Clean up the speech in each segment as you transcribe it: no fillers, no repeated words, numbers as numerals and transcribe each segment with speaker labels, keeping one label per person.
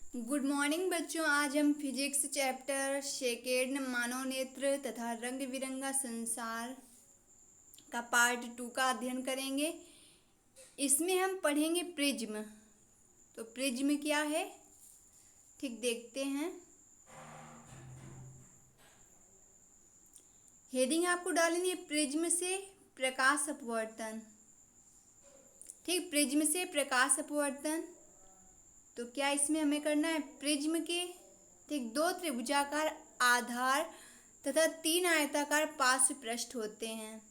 Speaker 1: Good morning बच्चों। आज हम फिजिक्स चैप्टर सेकेंड मानव नेत्र तथा रंग बिरंगा संसार का पार्ट 2 का अध्ययन करेंगे। इसमें हम पढ़ेंगे प्रिज्म। तो प्रिज्म क्या है, ठीक देखते हैं। हेडिंग आपको डालेंगे प्रिज्म से प्रकाश अपवर्तन। ठीक, प्रिज्म से प्रकाश अपवर्तन। तो क्या इसमें हमें करना है, प्रिज्म के ठीक 2 त्रिभुजाकार आधार तथा 3 आयताकार पार्श्व पृष्ठ होते हैं।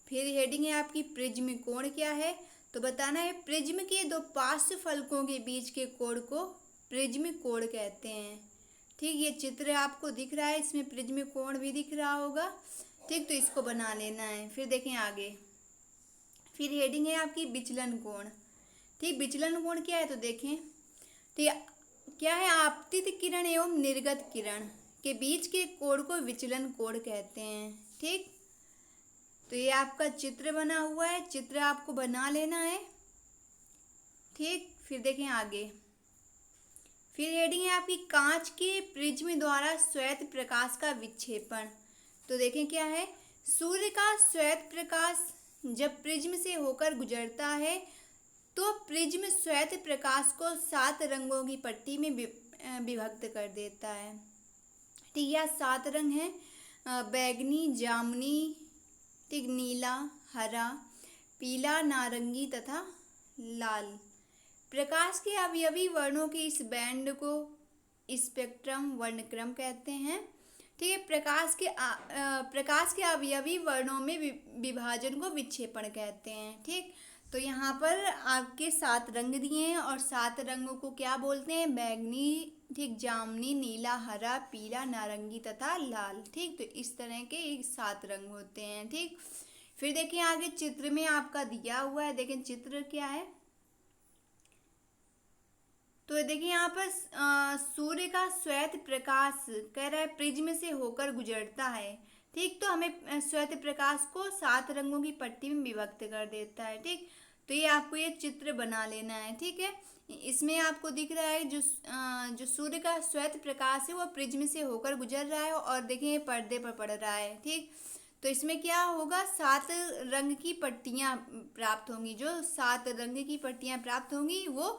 Speaker 1: फिर हेडिंग है आपकी प्रिज्म कोण क्या है, तो बताना है प्रिज्म के 2 पार्श्व फलकों के बीच के कोण को प्रिज्म कोण कहते हैं। ठीक, ये चित्र आपको दिख रहा है, इसमें प्रिज्म कोण भी दिख रहा होगा। ठीक, तो इसको बना लेना है। फिर देखें आगे। फिर हेडिंग है आपकी विचलन कोण। ठीक, विचलन कोण क्या है, तो देखें। ठीक, क्या है, आपतित किरण एवं निर्गत किरण के बीच के कोण को विचलन कोण कहते हैं। ठीक, तो ये आपका चित्र बना हुआ है, चित्र आपको बना लेना है। ठीक, फिर देखें आगे। फिर हेडिंग है आपकी कांच के प्रिज्म द्वारा श्वेत प्रकाश का विक्षेपण। तो देखें क्या है, सूर्य का श्वेत प्रकाश जब प्रिज्म से होकर गुजरता है तो प्रिज्म श्वेत प्रकाश को 7 रंगों की पट्टी में विभक्त कर देता है। ठीक, यह 7 रंग हैं, बैगनी, जामुनी, ठीक, नीला, हरा, पीला, नारंगी तथा लाल। प्रकाश के अवयवी वर्णों के इस बैंड को स्पेक्ट्रम वर्णक्रम कहते हैं। ठीक है, प्रकाश के अवयवी वर्णों में विभाजन को विक्षेपण कहते हैं। ठीक, तो यहाँ पर आपके 7 रंग दिए हैं और 7 रंगों को क्या बोलते हैं, बैगनी, ठीक, जामुनी, नीला, हरा, पीला, नारंगी तथा लाल। ठीक, तो इस तरह के 7 रंग होते हैं। ठीक, फिर देखिए आगे चित्र में आपका दिया हुआ है, देखें चित्र क्या है। तो देखिए यहाँ पर सूर्य का श्वेत प्रकाश कह रहा है प्रिज्म से होकर गुजरता है। ठीक, तो हमें श्वेत प्रकाश को 7 रंगों की पट्टी में विभक्त कर देता है। ठीक, तो ये आपको ये चित्र बना लेना है। ठीक है, इसमें आपको दिख रहा है जो सूर्य का श्वेत प्रकाश है वो प्रिज्म से होकर गुजर रहा है और देखिए पर्दे पर पड़ रहा है। ठीक, तो इसमें क्या होगा, 7 रंग की पट्टियाँ प्राप्त होंगी। जो 7 रंग की पट्टियाँ प्राप्त होंगी वो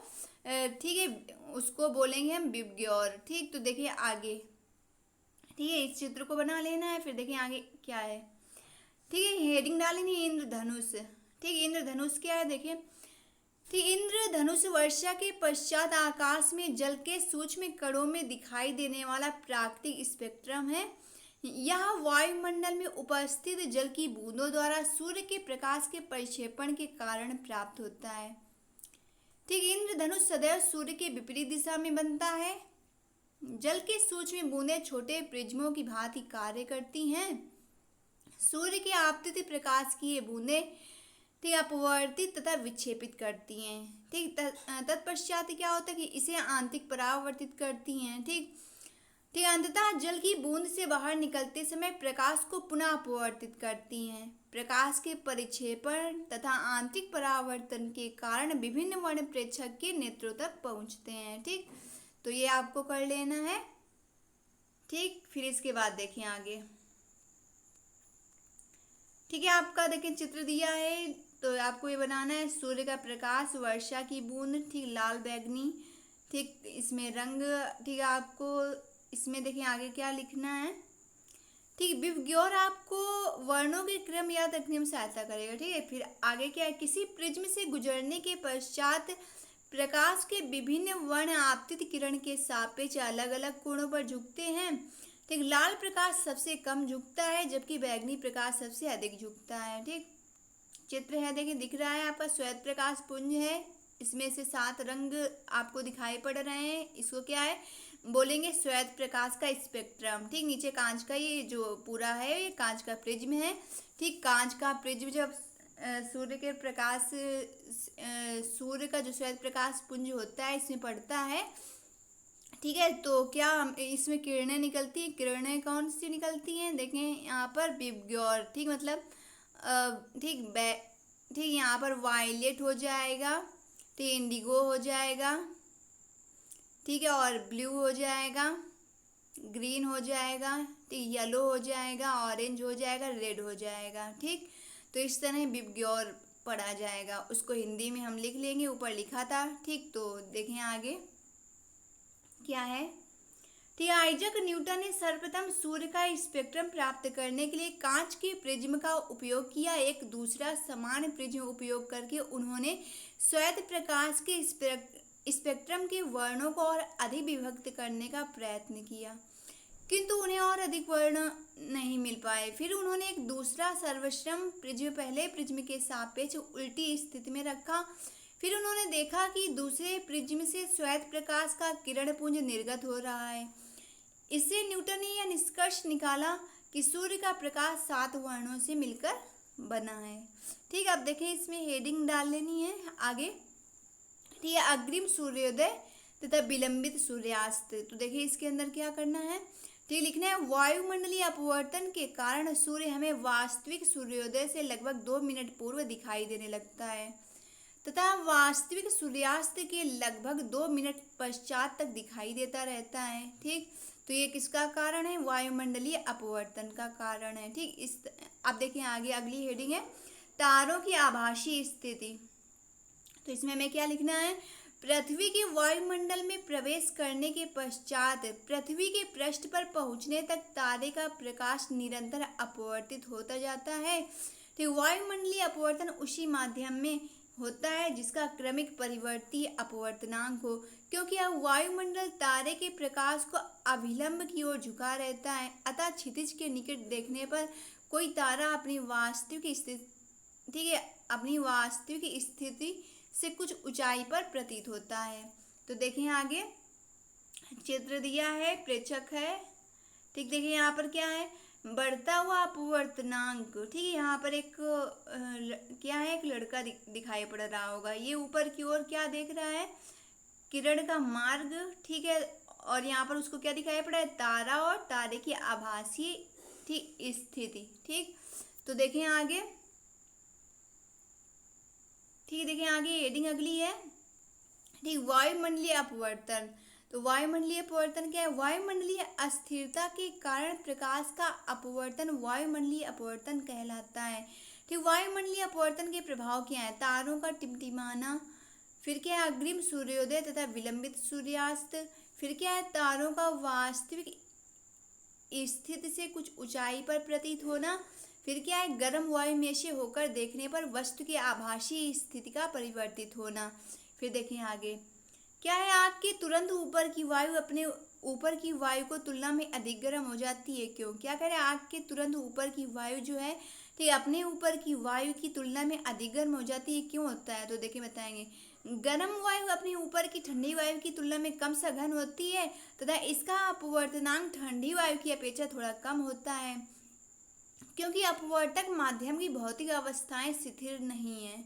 Speaker 1: ठीक है उसको बोलेंगे हम विबग्योर। ठीक, तो देखिए आगे। ठीक है, इस चित्र को बना लेना है। फिर देखिए आगे क्या है। ठीक है, हेडिंग डालेंगे इंद्रधनुष। ठीक, इंद्रधनुष क्या है, देखिए। ठीक, इंद्रधनुष वर्षा के पश्चात आकाश में जल के सूक्ष्म कणों में दिखाई देने वाला प्राकृतिक स्पेक्ट्रम है। यह वायुमंडल में उपस्थित जल की बूंदों द्वारा सूर्य के प्रकाश के परिक्षेपण के कारण प्राप्त होता है। ठीक, इंद्रधनुष सदैव सूर्य के विपरीत दिशा में बनता है। जल के सूक्ष्म बूंदें छोटे प्रिज्मों की भांति कार्य करती हैं। सूर्य के आपतित प्रकाश की ये बूंदें ठीक अपवर्तित तथा विक्षेपित करती हैं। ठीक, तत्पश्चात क्या होता है कि इसे आंतरिक परावर्तित करती हैं। ठीक, ठीक, अंततः जल की बूंद से बाहर निकलते समय प्रकाश को पुनः अपवर्तित करती हैं। प्रकाश के परिक्षेपण तथा आंतरिक परावर्तन के कारण विभिन्न वर्ण प्रेक्षक के नेत्रों तक पहुंचते हैं। ठीक, तो ये आपको कर लेना है। ठीक, फिर इसके बाद देखें आगे। ठीक है, आपका देखें चित्र दिया है, तो आपको ये बनाना है सूर्य का प्रकाश, वर्षा की बूंद, ठीक, लाल बैगनी, ठीक, इसमें रंग। ठीक, आपको इसमें देखिए आगे क्या लिखना है। ठीक, विबग्योर आपको वर्णों के क्रम याद रखने में सहायता करेगा। ठीक है, फिर आगे क्या है, किसी प्रिज्म से गुजरने के पश्चात प्रकाश के विभिन्न वर्ण आपतित किरण के सापेक्ष अलग अलग कोणों पर झुकते हैं। ठीक, लाल प्रकाश सबसे कम झुकता है जबकि बैगनी प्रकाश सबसे अधिक झुकता है। ठीक, चित्र है, देखिए दिख रहा है आपका श्वेत प्रकाश पुंज है, इसमें से 7 रंग आपको दिखाई पड़ रहे हैं। इसको क्या है बोलेंगे, श्वेत प्रकाश का स्पेक्ट्रम। ठीक, नीचे कांच का ये जो पूरा है ये कांच का प्रिज्म है। ठीक, कांच का प्रिज्म जब सूर्य के प्रकाश सूर्य का जो श्वेत प्रकाश पुंज होता है इसमें पड़ता है। ठीक है, तो क्या इसमें किरणें निकलती हैं, किरणें कौन सी निकलती हैं, देखें यहाँ पर विबग्योर। ठीक, मतलब ठीक, यहाँ पर वायलेट हो जाएगा, ठीक, इंडिगो हो जाएगा, ठीक। ठीक है, और ब्लू हो जाएगा, ग्रीन हो जाएगा, ठीक, येलो हो जाएगा, ऑरेंज हो जाएगा, रेड हो जाएगा। ठीक, तो इस तरह विबग्योर पढ़ा जाएगा, उसको हिंदी में हम लिख लेंगे, ऊपर लिखा था। ठीक, तो देखें आगे क्या है। ठीक, आइजैक न्यूटन ने सर्वप्रथम सूर्य का स्पेक्ट्रम प्राप्त करने के लिए कांच के प्रिज्म का उपयोग किया। एक दूसरा समान प्रिज्म उपयोग करके उन्होंने श्वेत प्रकाश के स्पेक्ट्रम के वर्णों को और अधिक विभक्त करने का प्रयत्न किया, किंतु उन्हें और अधिक वर्ण नहीं मिल पाए। फिर उन्होंने एक दूसरा सर्वश्रम प्रिज्म पहले प्रिज्म के सापेक्ष उल्टी स्थिति में रखा। फिर उन्होंने देखा कि दूसरे प्रिज्म से श्वेत प्रकाश का किरण पुंज निर्गत हो रहा है। इससे न्यूटन ने यह निष्कर्ष निकाला कि सूर्य का प्रकाश 7 वर्णों से मिलकर बना है। ठीक, अब देखें इसमें हेडिंग डाल लेनी है आगे। ठीक है, अग्रिम सूर्योदय तथा विलंबित सूर्यास्त। तो देखिए इसके अंदर क्या करना है। ठीक, लिखना है वायुमंडलीय अपवर्तन के कारण सूर्य हमें वास्तविक सूर्योदय से लगभग 2 मिनट पूर्व दिखाई देने लगता है तथा वास्तविक सूर्यास्त के लगभग 2 मिनट पश्चात तक दिखाई देता रहता है। ठीक, तो ये किसका कारण है? वायुमंडलीय अपवर्तन का कारण है। ठीक, इस अब देखिए आगे अगली हेडिंग है तारों की आभासी स्थिति। तो इसमें हमें क्या लिखना है। पृथ्वी के वायुमंडल में प्रवेश करने के पश्चात पृथ्वी के पृष्ठ पर पहुंचने तक तारे का प्रकाश निरंतर अपवर्तित होता जाता है। तो वायुमंडलीय अपवर्तन उसी माध्यम में होता है जिसका क्रमिक परिवर्ती अपवर्तनांक हो, क्योंकि अब वायुमंडल तारे के प्रकाश को अभिलंब की ओर झुका रहता है, अतः क्षितिज के निकट देखने पर कोई तारा अपनी वास्तविक स्थिति, ठीक है, अपनी वास्तविक स्थिति से कुछ ऊंचाई पर प्रतीत होता है। तो देखें आगे चित्र दिया है, प्रेक्षक है। ठीक, देखिए यहाँ पर क्या है, बढ़ता हुआ अपवर्तनांक। ठीक है, यहाँ पर एक क्या है, एक लड़का दिखाई पड़ रहा होगा। ये ऊपर की ओर क्या देख रहा है, किरण का मार्ग। ठीक है, और यहाँ पर उसको क्या दिखाई पड़ा है, तारा और तारे की आभासी ठीक स्थिति। ठीक, तो देखें आगे। ठीक, देखिए आगे हेडिंग अगली है। ठीक, वायुमंडलीय अपवर्तन। तो वायुमंडलीय अपवर्तन क्या है? वायुमंडलीय अस्थिरता के कारण प्रकाश का अपवर्तन वायुमंडलीय अपवर्तन कहलाता है। ठीक, वायुमंडलीय अपवर्तन के प्रभाव क्या है? तारों का टिमटिमाना, फिर क्या है, अग्रिम सूर्योदय तथा विलंबित सूर्यास्त, फिर क्या है, तारों का वास्तविक स्थिति से कुछ ऊंचाई पर प्रतीत होना, फिर क्या है, गर्म वायु में से होकर देखने पर वस्तु की आभासी स्थिति का परिवर्तित होना। फिर देखें आगे क्या है, आग के तुरंत ऊपर की वायु अपने ऊपर की वायु को तुलना में अधिक गर्म हो जाती है। क्यों? क्या करें, आग के तुरंत ऊपर की वायु जो है ठीक अपने ऊपर की वायु की तुलना में अधिक गर्म हो जाती है। क्यों होता है? तो देखिए बताएंगे। गर्म वायु अपने ऊपर की ठंडी वायु की तुलना में कम सा घन होती है तथा इसका अपवर्तनांक ठंडी वायु की अपेक्षा थोड़ा कम होता है, क्योंकि अपवर्तक माध्यम की भौतिक अवस्थाएं स्थिर नहीं है।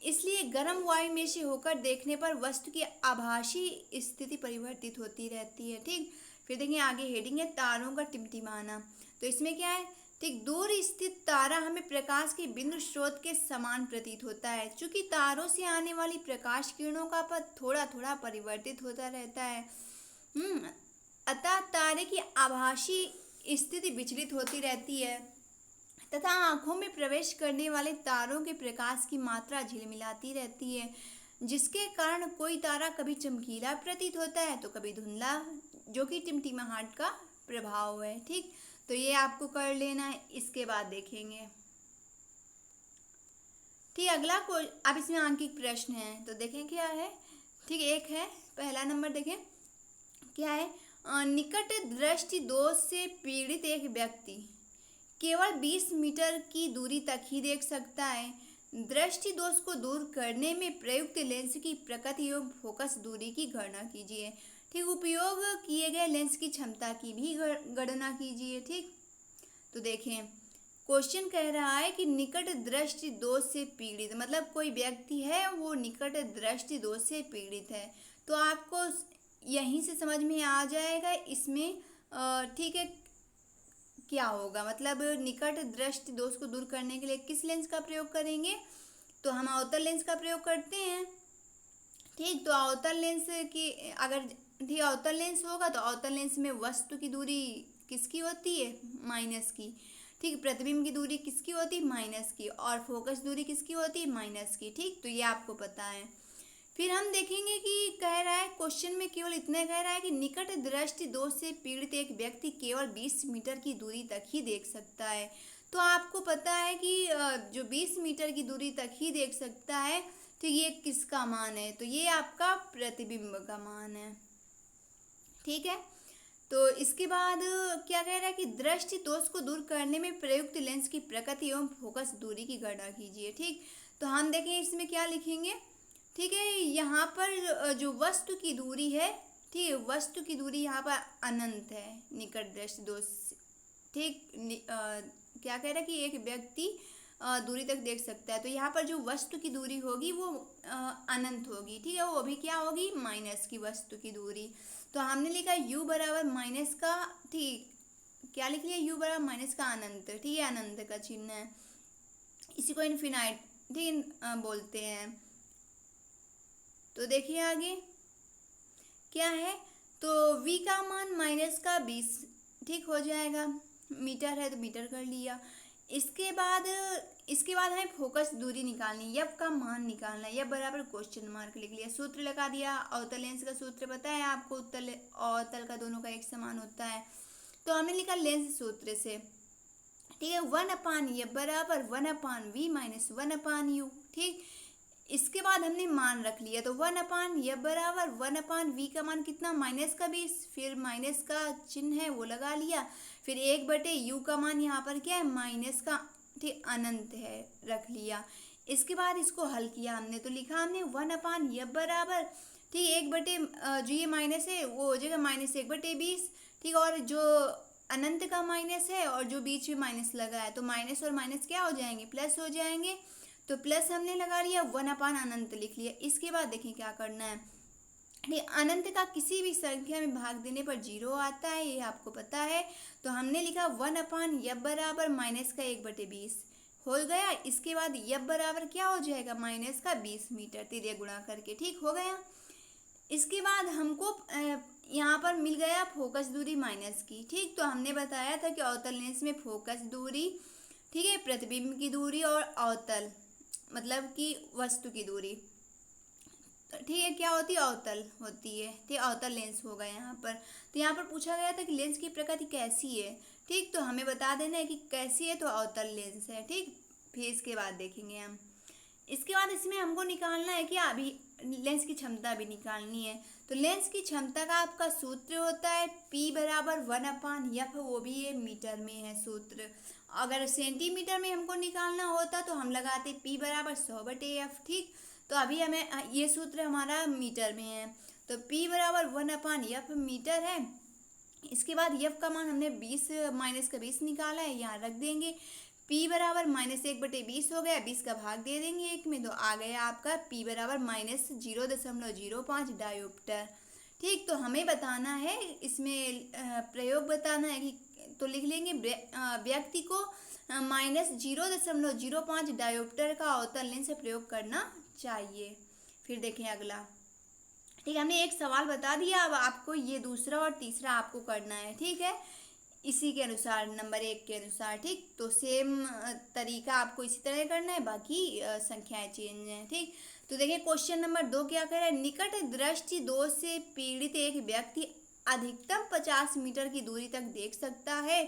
Speaker 1: इसलिए गर्म वायु में से होकर देखने पर वस्तु की आभासी स्थिति परिवर्तित होती रहती है। ठीक, फिर देखिए आगे हेडिंग है तारों का टिमटिमाना। तो इसमें क्या है, ठीक, दूर स्थित तारा हमें प्रकाश के बिंदु स्रोत के समान प्रतीत होता है। चूंकि तारों से आने वाली प्रकाश किरणों का पथ थोड़ा थोड़ा परिवर्तित होता रहता है, अतः तारे की आभासी स्थिति विचलित होती रहती है तथा आंखों में प्रवेश करने वाले तारों के प्रकाश की मात्रा झिलमिलाती रहती है, जिसके कारण कोई तारा कभी चमकीला प्रतीत होता है तो कभी धुंधला, जो कि टिमटिमाहट का प्रभाव है। ठीक, तो ये आपको कर लेना है, इसके बाद देखेंगे। ठीक, अगला कोई अब इसमें आंकिक प्रश्न है, तो देखें क्या है। ठीक, एक है पहला नंबर, देखें क्या है, निकट दृष्टि दोष से पीड़ित एक व्यक्ति केवल 20 मीटर की दूरी तक ही देख सकता है। दृष्टि दोष को दूर करने में प्रयुक्त लेंस की प्रकृति एवं फोकस दूरी की गणना कीजिए। ठीक, उपयोग किए गए लेंस की क्षमता की भी गणना कीजिए। ठीक, तो देखें क्वेश्चन कह रहा है कि निकट दृष्टि दोष से पीड़ित, मतलब कोई व्यक्ति है वो निकट दृष्टि दोष से पीड़ित है, तो आपको यहीं से समझ में आ जाएगा इसमें ठीक है क्या होगा। मतलब निकट दृष्टि दोष को दूर करने के लिए किस लेंस का प्रयोग करेंगे, तो हम अवतल लेंस का प्रयोग करते हैं। ठीक, तो अवतल लेंस की अगर ठीक अवतल लेंस होगा तो अवतल लेंस में वस्तु की दूरी किसकी होती है, माइनस की। ठीक, प्रतिबिंब की दूरी किसकी होती है, माइनस की, और फोकस दूरी किसकी होती है, माइनस की। ठीक, तो ये आपको पता है। फिर हम देखेंगे कि कह रहा है क्वेश्चन में केवल इतना कह रहा है कि निकट दृष्टि दोष से पीड़ित एक व्यक्ति केवल 20 मीटर की दूरी तक ही देख सकता है। तो आपको पता है कि जो 20 मीटर की दूरी तक ही देख सकता है, तो ये किसका मान है, तो ये आपका प्रतिबिंब का मान है। ठीक है, तो इसके बाद क्या कह रहा है कि दृष्टि दोष को दूर करने में प्रयुक्त लेंस की प्रकृति एवं फोकस दूरी की गणना कीजिए। ठीक, तो हम देखें इसमें क्या लिखेंगे। ठीक है, यहाँ पर जो वस्तु की दूरी है, ठीक है, वस्तु की दूरी यहाँ पर अनंत है निकट दृष्टि दोष। ठीक, क्या कह रहा है कि एक व्यक्ति दूरी तक देख सकता है, तो यहाँ पर जो वस्तु की दूरी होगी वो अनंत होगी। ठीक है, वो अभी क्या होगी, माइनस की वस्तु की दूरी। तो हमने लिखा u बराबर माइनस का, ठीक, क्या लिख लिया, u बराबर माइनस का अनंत। ठीक है, अनंत का चिन्ह है, इसी को इनफिनाइट, ठीक, बोलते हैं। तो देखिए आगे क्या है, तो v का मान माइनस का 20, ठीक हो जाएगा, मीटर है तो मीटर कर लिया। इसके बाद हमें फोकस दूरी निकालनी, यब का मान निकालना, यब बराबर क्वेश्चन मार्क लिख लिया, सूत्र लगा दिया। अवतल लेंस का सूत्र पता है आपको, उत्तल और तल का दोनों का एक समान होता है। तो हमने लिखा लेंस सूत्र से, ठीक है, 1/, यब बराबर 1/v माइनस 1/u। ठीक, इसके बाद हमने मान रख लिया, तो 1/, यब बराबर 1/v का मान कितना, माइनस का 20, फिर माइनस का चिन्ह है वो लगा लिया, फिर 1/u का मान यहाँ पर क्या है, माइनस का, ठीक, अनंत है, रख लिया। इसके बाद इसको हल किया हमने, तो लिखा हमने 1/, यब बराबर, ठीक, 1/, जो ये माइनस है वो हो जाएगा माइनस 1/20। ठीक, और जो अनंत का माइनस है और जो बीच में माइनस लगा है, तो माइनस और माइनस क्या हो जाएंगे, प्लस हो जाएंगे। तो प्लस हमने लगा लिया, 1/, अनंत लिख लिया। इसके बाद देखिए क्या करना है, अनंत का किसी भी संख्या में भाग देने पर 0 आता है, ये आपको पता है। तो हमने लिखा 1/, यब बराबर माइनस का 1/20 हो गया। इसके बाद यब बराबर क्या हो जाएगा, माइनस का 20 मीटर, तिर्यक गुणा करके, ठीक हो गया। इसके बाद हमको यहाँ पर मिल गया फोकस दूरी माइनस की। ठीक, तो हमने बताया था कि अवतल लेंस में फोकस दूरी, ठीक है, प्रतिबिंब की दूरी और अवतल मतलब कि वस्तु की दूरी, ठीक है, क्या होती है, अवतल होती है। ठीक, अवतल लेंस होगा यहाँ पर। तो यहाँ पर पूछा गया था कि लेंस की प्रकृति कैसी है। ठीक, तो हमें बता देना है कि कैसी है, तो अवतल लेंस है। ठीक, फिर इसके बाद देखेंगे हम, इसके बाद इसमें हमको निकालना है कि अभी लेंस की क्षमता भी निकालनी है। तो लेंस की क्षमता का आपका सूत्र होता है P बराबर 1/f, वो भी ये मीटर में है सूत्र। अगर सेंटीमीटर में हमको निकालना होता तो हम लगाते P बराबर 100/f। ठीक, तो अभी हमें ये सूत्र हमारा मीटर में है, तो P बराबर 1/f मीटर है। इसके बाद f का मान हमने 20 माइनस का 20 निकाला है, यहाँ रख देंगे। P बराबर माइनस 1/20 हो गया, 20 का भाग दे देंगे एक में, तो आ गया आपका P बराबर माइनस 0.05 डायोप्टर। ठीक, तो हमें बताना है इसमें प्रयोग बताना है कि, तो लिख लेंगे व्यक्ति को माइनस 0.05 डायोप्टर का अवतल लेंस से प्रयोग करना चाहिए। फिर देखें अगला, ठीक, हमने एक सवाल बता दिया, अब आपको ये दूसरा और तीसरा आपको करना है। ठीक है, इसी के अनुसार नंबर 1 के अनुसार। ठीक, तो सेम तरीका आपको इसी तरह करना है, बाकी संख्याएं चेंज हैं। ठीक, तो देखिए क्वेश्चन नंबर 2 क्या कह रहा है, निकट दृष्टि दोष से पीड़ित एक व्यक्ति अधिकतम 50 मीटर की दूरी तक देख सकता है।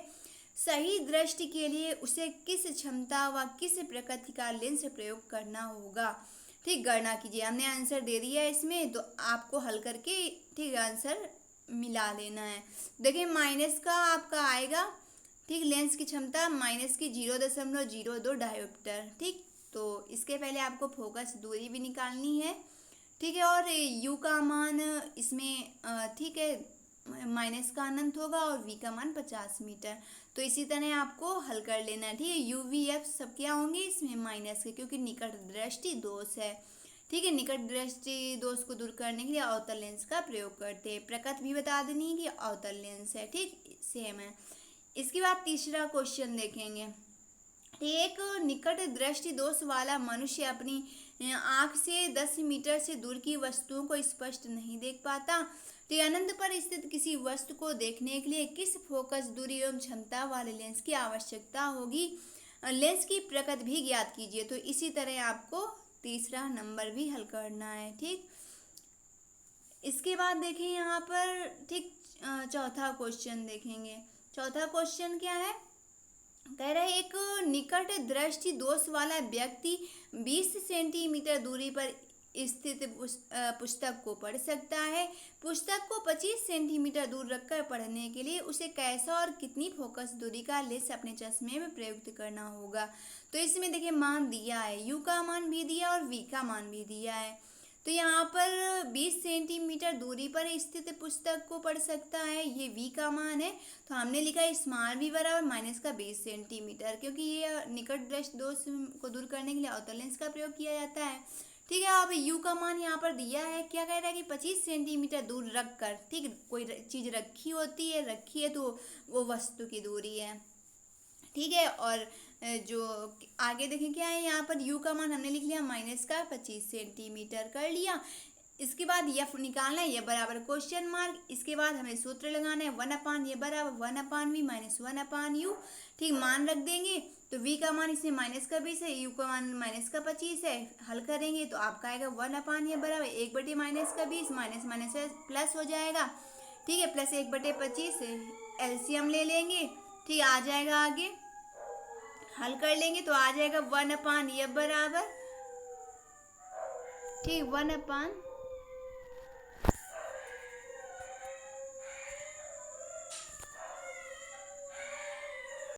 Speaker 1: सही दृष्टि के लिए उसे किस क्षमता व किस प्रकृति का लेंस प्रयोग करना होगा। ठीक, गणना कीजिए। हमने आंसर दे दिया है इसमें, तो आपको हल करके ठीक आंसर मिला लेना है। देखिए माइनस का आपका आएगा, ठीक, लेंस की क्षमता माइनस की 0.02 डायोप्टर। ठीक, तो इसके पहले आपको फोकस दूरी भी निकालनी है। ठीक है, और u का मान इसमें ठीक है माइनस का अनंत होगा और v का मान 50 मीटर। तो इसी तरह आपको हल कर लेना है। ठीक है, u v f सब क्या होंगे इसमें माइनस के, क्योंकि निकट दृष्टि दोष है। ठीक है, निकट दृष्टि दोष को दूर करने के लिए अवतल लेंस का प्रयोग करते हैं। प्रकृति भी बता देनी है कि अवतल लेंस है। ठीक, सेम है। इसके बाद तीसरा क्वेश्चन देखेंगे। एक निकट दृष्टि दोष वाला मनुष्य अपनी आँख से 10 मीटर से दूर की वस्तुओं को स्पष्ट नहीं देख पाता। तो अनंत पर स्थित किसी वस्तु को देखने के लिए किस फोकस दूरी एवं क्षमता वाले लेंस की आवश्यकता होगी? लेंस की प्रकृति भी ज्ञात कीजिए। तो इसी तरह आपको तीसरा नंबर भी हल करना है। ठीक, इसके बाद देखें यहाँ पर, ठीक, चौथा क्वेश्चन देखेंगे। चौथा क्वेश्चन क्या है? कह रहे एक निकट दृष्टि दोष वाला व्यक्ति 20 सेंटीमीटर दूरी पर स्थित पुस्तक को पढ़ सकता है। पुस्तक को 25 सेंटीमीटर दूर रखकर पढ़ने के लिए उसे कैसा और कितनी फोकस दूरी का लेंस अपने चश्मे में प्रयुक्त करना होगा? तो इसमें देखिए मान दिया है, यू का मान भी दिया और वी का मान भी दिया है। तो यहाँ पर 20 सेंटीमीटर दूरी पर स्थित पुस्तक को पढ़ सकता है, ये v का मान है। तो हमने लिखा स्मॉल v बराबर माइनस का 20 सेंटीमीटर, क्योंकि ये निकट दृष्टि दोष को दूर करने के लिए अवतल लेंस का प्रयोग किया जाता है। ठीक है, अब u का मान यहाँ पर दिया है, क्या कह रहा है कि 25 सेंटीमीटर दूर रख कर, ठीक, कोई चीज़ रखी होती है, रखी है तो वो वस्तु की दूरी है। ठीक है, और जो आगे देखें क्या है, यहाँ पर u का मान हमने लिख लिया माइनस का 25 सेंटीमीटर कर लिया। इसके बाद f निकालना है, ये बराबर क्वेश्चन मार्क। इसके बाद हमें सूत्र लगाना है 1/, ये बराबर 1/v माइनस 1/u। ठीक, मान रख देंगे। तो v का मान इसमें माइनस का 20 है, u का मान माइनस का 25 है। हल करेंगे तो आपका आएगा 1/, ये बराबर 1/, माइनस का 20, माइनस माइनस प्लस हो जाएगा। ठीक है, प्लस 1/25 एलसीएम ले लेंगे। ठीक, आ जाएगा, आगे हल कर लेंगे तो आ जाएगा 1/, ये बराबर, ठीक, 1/,